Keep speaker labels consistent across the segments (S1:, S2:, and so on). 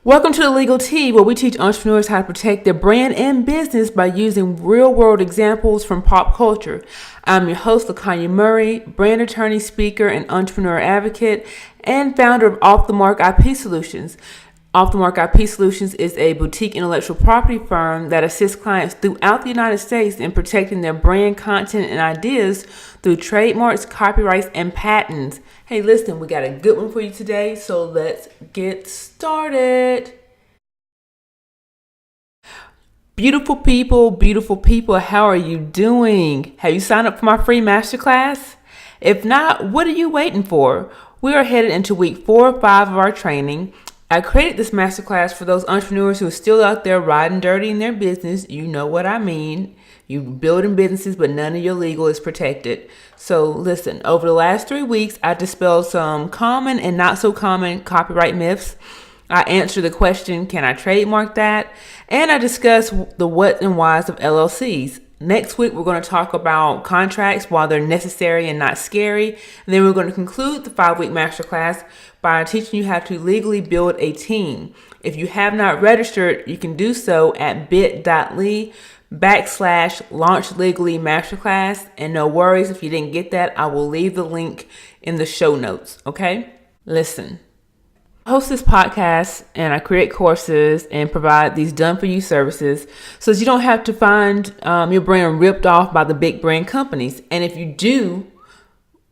S1: Welcome to the Legal Tea, where we teach entrepreneurs how to protect their brand and business by using real-world examples from pop culture. I'm your host, Montgomery, brand attorney, speaker, and entrepreneur advocate, and founder of Off the Mark IP Solutions. Off the Mark IP Solutions is a boutique intellectual property firm that assists clients throughout the United States in protecting their brand, content, and ideas through trademarks, copyrights, and patents. Hey, listen, we got a good one for you today, so let's get started. Beautiful people, how are you doing? Have you signed up for my free masterclass? If not, what are you waiting for? We are headed into week 4 or 5 of our training. I created this masterclass for those entrepreneurs who are still out there riding dirty in their business. You know what I mean. You building businesses, but none of your legal is protected. So listen, over the last 3 weeks, I dispelled some common and not so common copyright myths. I answered the question, can I trademark that? And I discussed the what and whys of LLCs. Next week, we're going to talk about contracts, while they're necessary and not scary. And then we're going to conclude the 5-week masterclass by teaching you how to legally build a team. If you have not registered, you can do so at bit.ly/launch legally masterclass. And no worries if you didn't get that, I will leave the link in the show notes. Okay? Listen. I host this podcast and I create courses and provide these done-for-you services so that you don't have to find your brand ripped off by the big brand companies. And if you do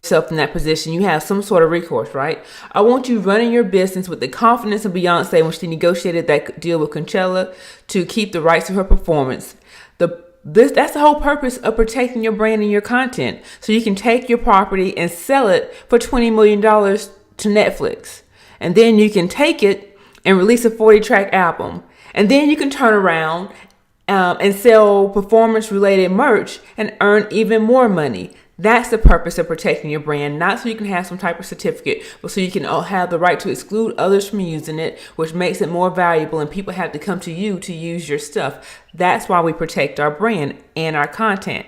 S1: yourself in that position, you have some sort of recourse, right? I want you running your business with the confidence of Beyoncé when she negotiated that deal with Coachella to keep the rights to her performance. That's the whole purpose of protecting your brand and your content. So you can take your property and sell it for $20 million to Netflix. And then you can take it and release a 40-track album. And then you can turn around and sell performance-related merch and earn even more money. That's the purpose of protecting your brand, not so you can have some type of certificate, but so you can have the right to exclude others from using it, which makes it more valuable and people have to come to you to use your stuff. That's why we protect our brand and our content.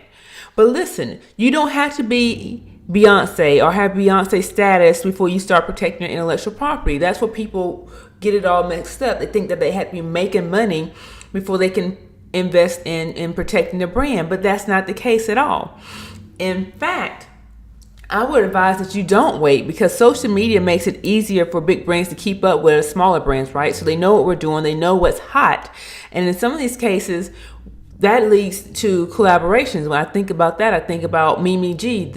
S1: But listen, you don't have to be Beyoncé or have Beyoncé status before you start protecting your intellectual property. That's where people get it all mixed up. They think that they have to be making money before they can invest in protecting their brand, but that's not the case at all. In fact, I would advise that you don't wait, because social media makes it easier for big brands to keep up with smaller brands, right? So they know what we're doing, they know what's hot. And in some of these cases, that leads to collaborations. When I think about that, I think about Mimi G.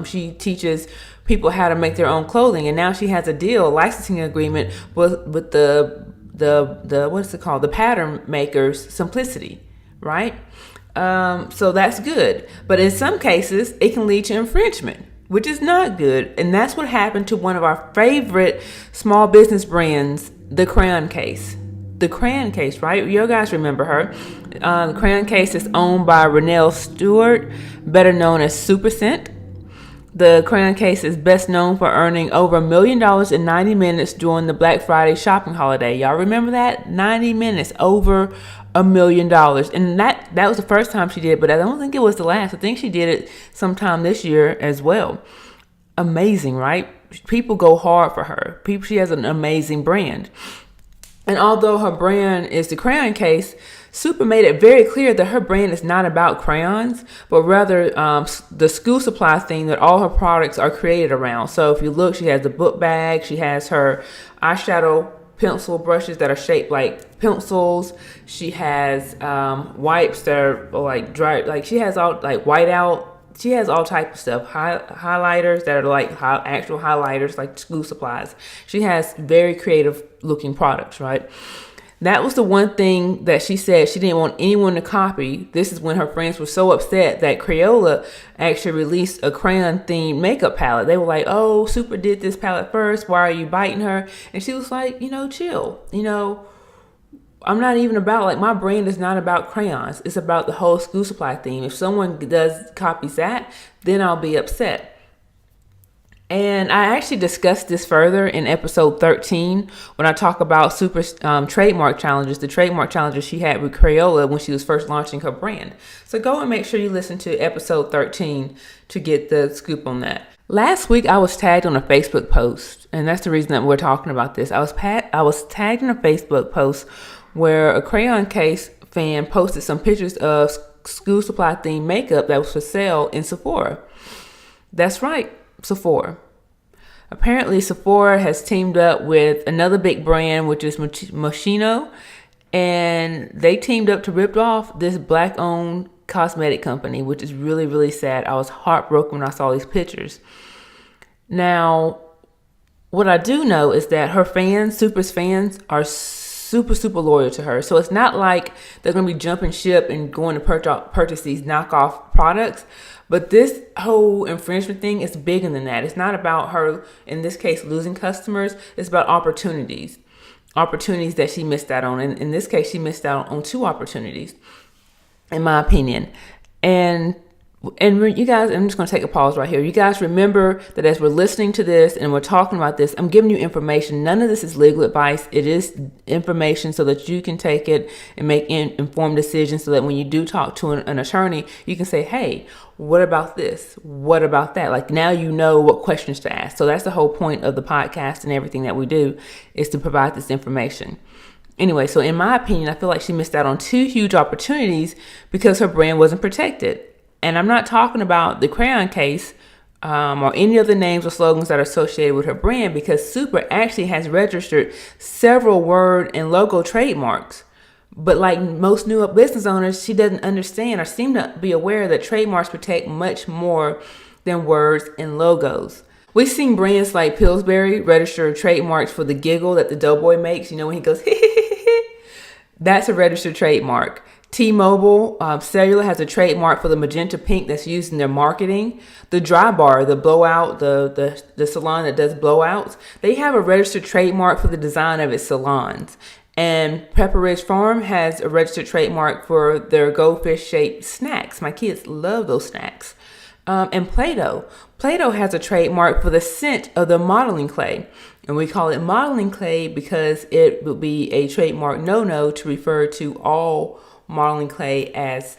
S1: She teaches people how to make their own clothing, and now she has a licensing agreement with the what's it called? The pattern makers, Simplicity, right? So that's good. But in some cases, it can lead to infringement, which is not good. And that's what happened to one of our favorite small business brands, the Crayon case. The Crayon case, right? You guys remember her. The Crayon case is owned by Renelle Stewart, better known as Supercent. The Crayon case is best known for earning over $1 million in 90 minutes during the Black Friday shopping holiday. Y'all remember that? 90 minutes, over $1 million. And that was the first time she did it, but I don't think it was the last. I think she did it sometime this year as well. Amazing, right? People go hard for her. She has an amazing brand. And although her brand is the Crayon case, Super made it very clear that her brand is not about crayons, but rather the school supply theme that all her products are created around. So if you look, she has the book bag, she has her eyeshadow pencil brushes that are shaped like pencils. She has wipes that are like dry, like she has all like whiteout. She has all type of stuff, highlighters that are like actual highlighters, like school supplies. She has very creative looking products, right? That was the one thing that she said she didn't want anyone to copy. This is when her friends were so upset that Crayola actually released a crayon themed makeup palette. They were like, oh, Super did this palette first. Why are you biting her? And she was like, chill. I'm not even about, like, my brand is not about crayons. It's about the whole school supply theme. If someone copies that, then I'll be upset. And I actually discussed this further in episode 13 when I talk about Super's trademark challenges, the trademark challenges she had with Crayola when she was first launching her brand. So go and make sure you listen to episode 13 to get the scoop on that. Last week, I was tagged on a Facebook post and that's the reason that we're talking about this. I was tagged in a Facebook post where a Crayon case fan posted some pictures of school supply themed makeup that was for sale in Sephora. That's right, Sephora. Apparently, Sephora has teamed up with another big brand, which is Moschino, and they teamed up to rip off this Black-owned cosmetic company, which is really, really sad. I was heartbroken when I saw these pictures. Now, what I do know is that her fans, Super's fans, are super, super loyal to her. So it's not like they're going to be jumping ship and going to purchase these knockoff products. But this whole infringement thing is bigger than that. It's not about her, in this case, losing customers. It's about opportunities that she missed out on. And in this case, she missed out on 2 opportunities, in my opinion. And you guys, I'm just going to take a pause right here. You guys remember that as we're listening to this and we're talking about this, I'm giving you information. None of this is legal advice. It is information so that you can take it and make informed decisions, so that when you do talk to an attorney, you can say, hey, what about this? What about that? Like, now you know what questions to ask. So that's the whole point of the podcast and everything that we do, is to provide this information. Anyway, so in my opinion, I feel like she missed out on 2 huge opportunities because her brand wasn't protected. And I'm not talking about the Crayon case or any of the names or slogans that are associated with her brand, because Super actually has registered several word and logo trademarks. But like most new business owners, she doesn't understand or seem to be aware that trademarks protect much more than words and logos. We've seen brands like Pillsbury register trademarks for the giggle that the doughboy makes. You know, when he goes, that's a registered trademark. T-Mobile Cellular has a trademark for the magenta pink that's used in their marketing. The Dry Bar, the blowout, the salon that does blowouts, they have a registered trademark for the design of its salons. And Pepperidge Farm has a registered trademark for their goldfish-shaped snacks. My kids love those snacks. And Play-Doh has a trademark for the scent of the modeling clay. And we call it modeling clay because it would be a trademark no-no to refer to all modeling clay as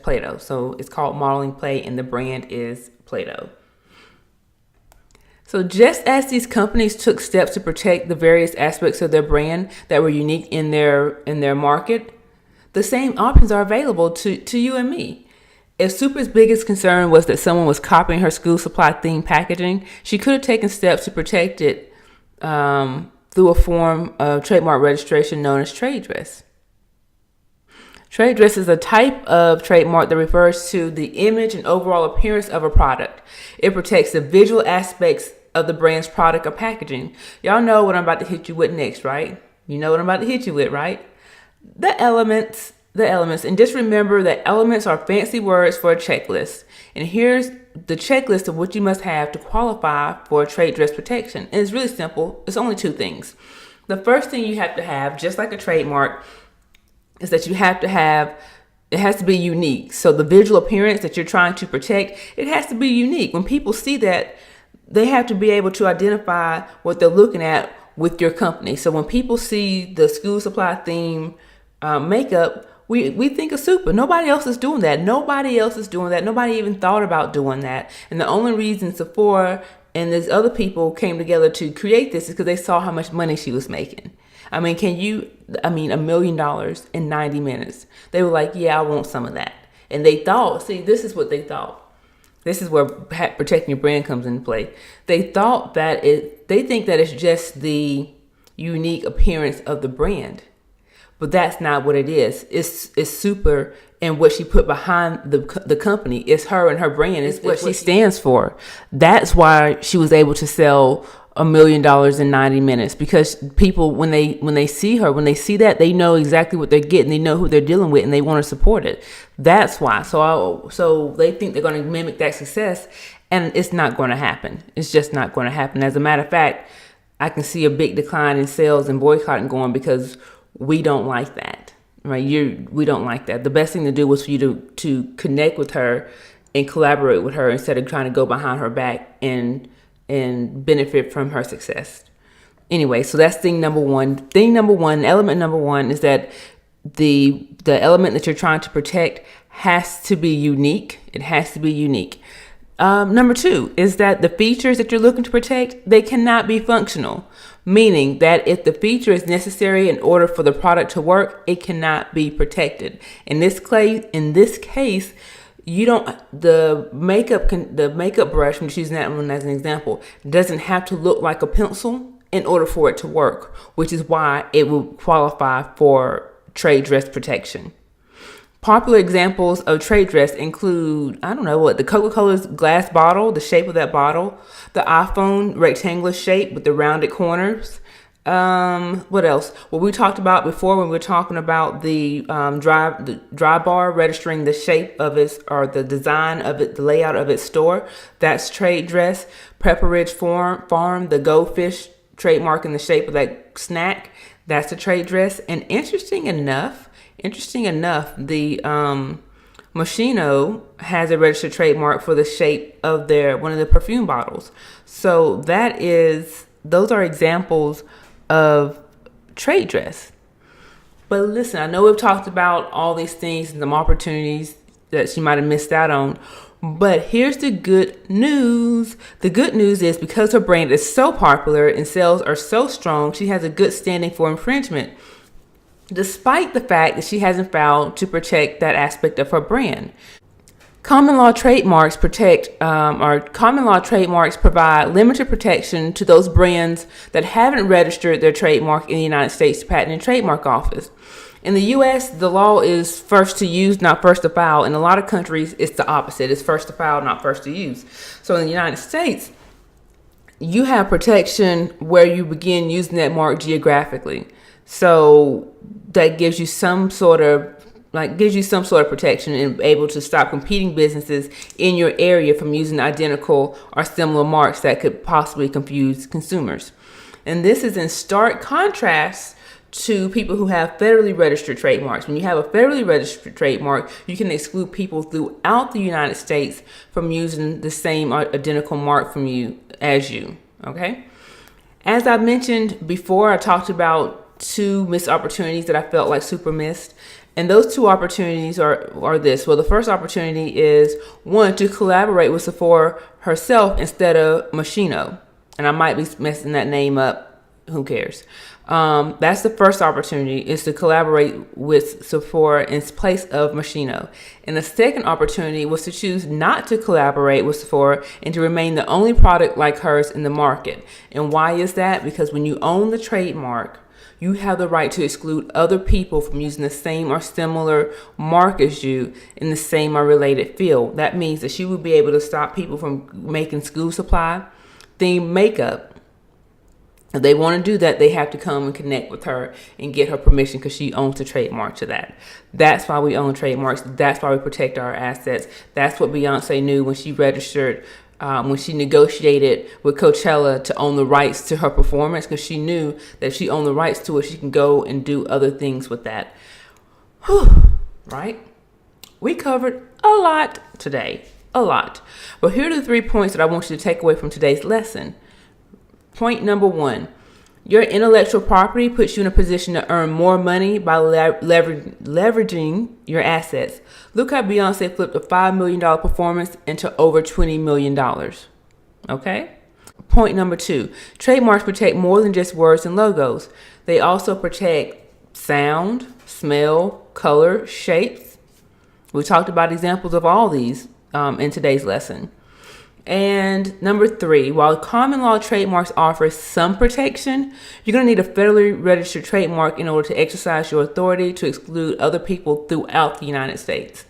S1: Play-Doh. So it's called modeling clay and the brand is Play-Doh. So just as these companies took steps to protect the various aspects of their brand that were unique in their market, the same options are available to you and me. If Super's biggest concern was that someone was copying her school supply themed packaging, she could have taken steps to protect it through a form of trademark registration known as trade dress. Trade dress is a type of trademark that refers to the image and overall appearance of a product. It protects the visual aspects of the brand's product or packaging. Y'all know what I'm about to hit you with next, right? You know what I'm about to hit you with, right? The elements. And just remember that elements are fancy words for a checklist. And here's the checklist of what you must have to qualify for a trade dress protection. And it's really simple. It's only 2 things. The first thing you have to have, just like a trademark, is that it has to be unique. So the visual appearance that you're trying to protect, it has to be unique. When people see that, they have to be able to identify what they're looking at with your company. So when people see the school supply theme makeup, we think of Super. Nobody else is doing that. Nobody even thought about doing that. And the only reason Sephora and these other people came together to create this is because they saw how much money she was making. I mean, $1 million in 90 minutes. They were like, yeah, I want some of that. And they thought, see, this is what they thought. This is where protecting your brand comes into play. They thought that they think that it's just the unique appearance of the brand. But that's not what it is. It's Super, and what she put behind the company is her and her brand. It's what she stands for. That's why she was able to sell $1 million in 90 minutes, because people, when they see her, when they see that, they know exactly what they're getting. They know who they're dealing with, and they want to support it. That's why. So they think they're going to mimic that success, and it's not going to happen. It's just not going to happen. As a matter of fact, I can see a big decline in sales and boycotting going because we don't like that, right? We don't like that. The best thing to do was for you to connect with her and collaborate with her instead of trying to go behind her back and benefit from her success. Anyway, so that's thing number one. Element number one is that the element that you're trying to protect has to be unique. It has to be unique. Number two is that the features that you're looking to protect, they cannot be functional, meaning that if the feature is necessary in order for the product to work, it cannot be protected. In this case, the makeup brush, I'm just using that one as an example, doesn't have to look like a pencil in order for it to work, which is why it will qualify for trade dress protection. Popular examples of trade dress include, the Coca-Cola's glass bottle, the shape of that bottle, the iPhone rectangular shape with the rounded corners. What else? What we talked about before when we were talking about the dry bar registering the shape of its, or the design of it, the layout of its store. That's trade dress. Pepperidge Farm, the goldfish trademark in the shape of that snack. That's the trade dress. And interesting enough, the Moschino has a registered trademark for the shape of one of the perfume bottles. So those are examples of trade dress. But listen, I know we've talked about all these things and some opportunities that she might have missed out on. But here's the good news. The good news is because her brand is so popular and sales are so strong, she has a good standing for infringement, despite the fact that she hasn't filed to protect that aspect of her brand. Common law trademarks provide limited protection to those brands that haven't registered their trademark in the United States Patent and Trademark Office. In the U.S., the law is first to use, not first to file. In a lot of countries, it's the opposite. It's first to file, not first to use. So in the United States, you have protection where you begin using that mark geographically. So that gives you some sort of protection and able to stop competing businesses in your area from using identical or similar marks that could possibly confuse consumers. And this is in stark contrast to people who have federally registered trademarks. When you have a federally registered trademark, you can exclude people throughout the United States from using the same identical mark from you as you. Okay? As I mentioned before, I talked about 2 missed opportunities that I felt like super missed. And those 2 opportunities are this. Well, the first opportunity is, 1, to collaborate with Sephora herself instead of Moschino. And I might be messing that name up. Who cares? That's the first opportunity, is to collaborate with Sephora in place of Moschino. And the second opportunity was to choose not to collaborate with Sephora and to remain the only product like hers in the market. And why is that? Because when you own the trademark, you have the right to exclude other people from using the same or similar mark as you in the same or related field. That means that she would be able to stop people from making school supply themed makeup. If they want to do that, they have to come and connect with her and get her permission because she owns the trademark to that. That's why we own trademarks. That's why we protect our assets. That's what Beyoncé knew when she registered, when she negotiated with Coachella to own the rights to her performance, because she knew that if she owned the rights to it, she can go and do other things with that. Whew, right? We covered a lot today, a lot. But here are the 3 points that I want you to take away from today's lesson. Point number 1, your intellectual property puts you in a position to earn more money by leveraging your assets. Look how Beyoncé flipped a $5 million performance into over $20 million. Okay? Point number 2, trademarks protect more than just words and logos. They also protect sound, smell, color, shapes. We talked about examples of all these in today's lesson. And number 3, while common law trademarks offer some protection, you're going to need a federally registered trademark in order to exercise your authority to exclude other people throughout the United States.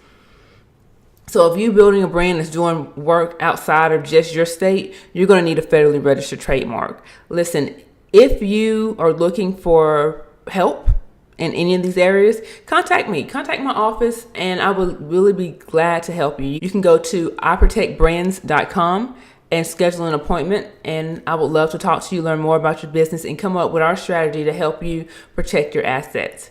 S1: So if you're building a brand that's doing work outside of just your state, you're going to need a federally registered trademark. Listen, if you are looking for help in any of these areas, contact me, contact my office, and I will really be glad to help you. You can go to iprotectbrands.com and schedule an appointment, and I would love to talk to you, learn more about your business, and come up with our strategy to help you protect your assets.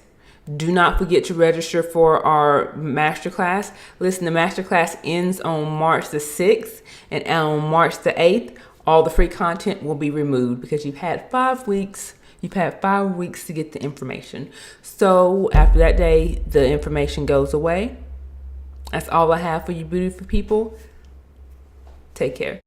S1: Do not forget to register for our masterclass. Listen, the masterclass ends on March the 6th, and on March the 8th, all the free content will be removed because you've had 5 weeks. You've had 5 weeks to get the information. So after that day, the information goes away. That's all I have for you beautiful people. Take care.